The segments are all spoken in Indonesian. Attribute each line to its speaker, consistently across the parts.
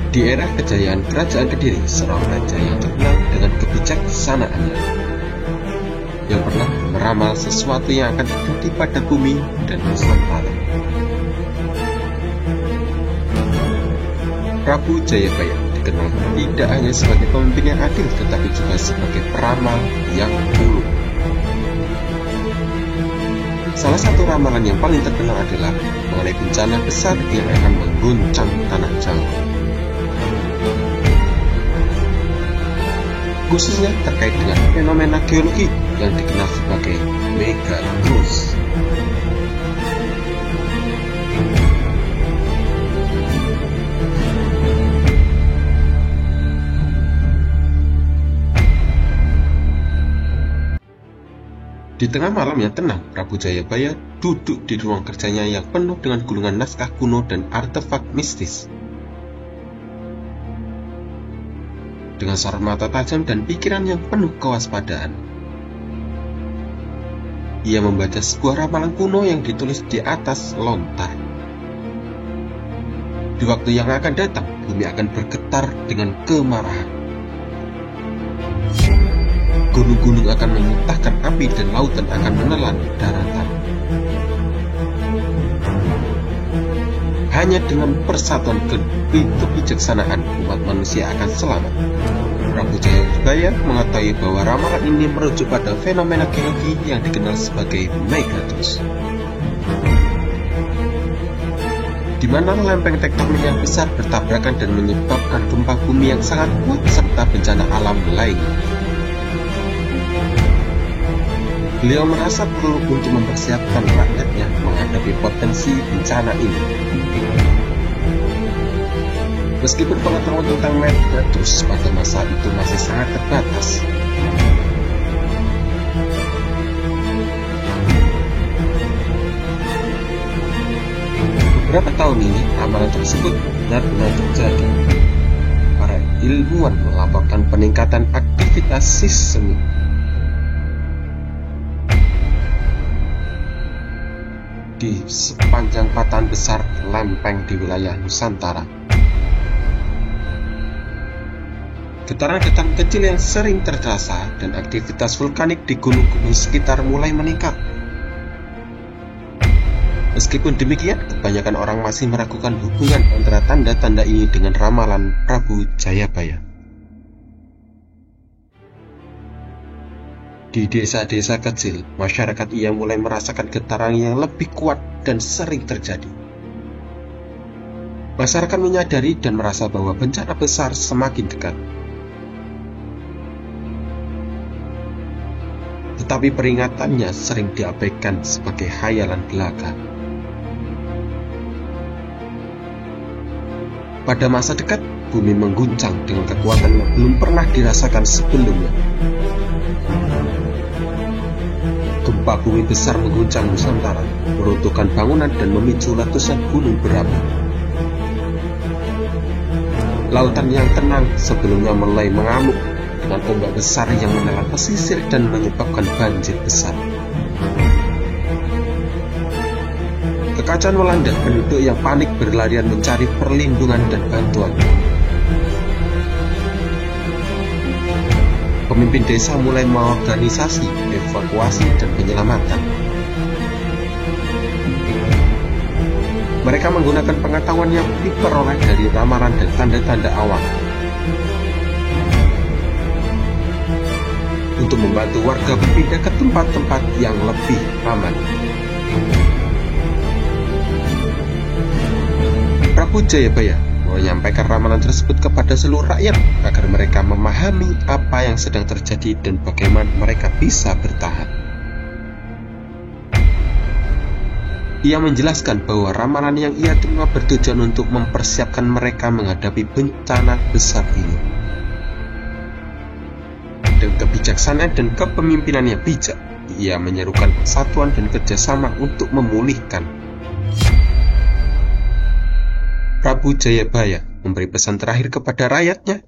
Speaker 1: Di era kejayaan Kerajaan Kediri, seorang raja yang terkenal dengan kebijaksanaannya, yang pernah meramal sesuatu yang akan terjadi pada bumi dan Nusantara. Prabu Jayabaya dikenal tidak hanya sebagai pemimpin yang adil, tetapi juga sebagai peramal yang ulung. Salah satu ramalan yang paling terkenal adalah mengenai bencana besar yang akan mengguncang tanah Jawa, khususnya terkait dengan fenomena geologi yang dikenal sebagai megatrust. Di tengah malam yang tenang, Prabu Jayabaya duduk di ruang kerjanya yang penuh dengan gulungan naskah kuno dan artefak mistis. Dengan sorot mata tajam dan pikiran yang penuh kewaspadaan, ia membaca sebuah ramalan kuno yang ditulis di atas lontar. Di waktu yang akan datang, bumi akan bergetar dengan kemarahan. Gunung-gunung akan memuntahkan api dan lautan akan menelan daratan. Hanya dengan persatuan kebijaksanaan umat manusia akan selamat. Prabu Jayabaya mengetahui bahwa ramalan ini merujuk pada fenomena geologi yang dikenal sebagai megatrust, di mana lempeng tektonik yang besar bertabrakan dan menyebabkan gempa bumi yang sangat kuat serta bencana alam lainnya. Beliau merasa perlu untuk mempersiapkan rakyatnya menghadapi potensi bencana ini. Meskipun pengetahuan tentang megatrust pada masa itu masih sangat terbatas, beberapa tahun ini ramalan tersebut benar-benar terjadi. Para ilmuwan melaporkan peningkatan aktivitas seismik di sepanjang patahan besar lempeng di wilayah Nusantara. Getaran-getaran kecil yang sering terasa dan aktivitas vulkanik di gunung-gunung sekitar mulai meningkat. Meskipun demikian, kebanyakan orang masih meragukan hubungan antara tanda-tanda ini dengan ramalan Prabu Jayabaya. Di desa-desa kecil, masyarakat ia mulai merasakan getaran yang lebih kuat dan sering terjadi. Masyarakat menyadari dan merasa bahwa bencana besar semakin dekat. Tetapi peringatannya sering diabaikan sebagai khayalan belaka. Pada masa dekat, bumi mengguncang dengan kekuatan yang belum pernah dirasakan sebelumnya. Gempa bumi besar mengguncang Nusantara, meruntuhkan bangunan dan memicu letusan gunung berapi. Lautan yang tenang sebelumnya mulai mengamuk dengan ombak besar yang menelan pesisir dan menyebabkan banjir besar. Kekacauan melanda, penduduk yang panik berlarian mencari perlindungan dan bantuan. Pemimpin desa mulai mengorganisasi evakuasi dan penyelamatan. Mereka menggunakan pengetahuan yang diperoleh dari ramalan dan tanda-tanda awal untuk membantu warga berpindah ke tempat-tempat yang lebih aman. Prabu Jayabaya menyampaikan ramalan tersebut kepada seluruh rakyat agar mereka memahami apa yang sedang terjadi dan bagaimana mereka bisa bertahan. Ia menjelaskan bahwa ramalan yang ia terima bertujuan untuk mempersiapkan mereka menghadapi bencana besar ini. Dengan kebijaksanaan dan kepemimpinan yang bijak, ia menyerukan persatuan dan kerjasama untuk memulihkan. Prabu Jayabaya memberi pesan terakhir kepada rakyatnya,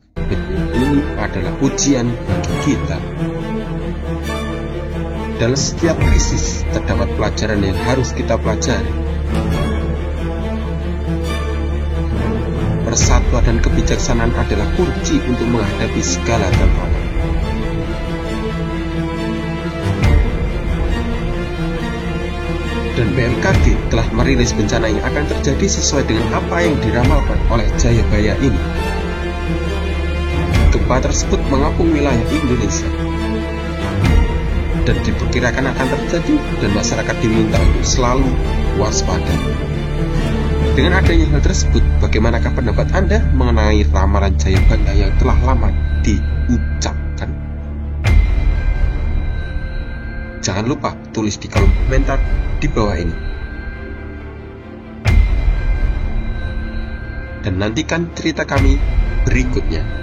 Speaker 1: ini adalah ujian bagi kita. Dalam setiap krisis terdapat pelajaran yang harus kita pelajari. persatuan dan kebijaksanaan adalah kunci untuk menghadapi segala tantangan. Dan BMKG telah merilis bencana yang akan terjadi sesuai dengan apa yang diramalkan oleh Jayabaya ini. Gempa tersebut mengapung wilayah Indonesia dan diperkirakan akan terjadi, dan masyarakat diminta untuk selalu waspada. Dengan adanya hal tersebut, bagaimanakah pendapat Anda mengenai ramalan Jayabaya yang telah lama diucapkan? Jangan lupa tulis di kolom komentar di bawah ini. Dan nantikan cerita kami berikutnya.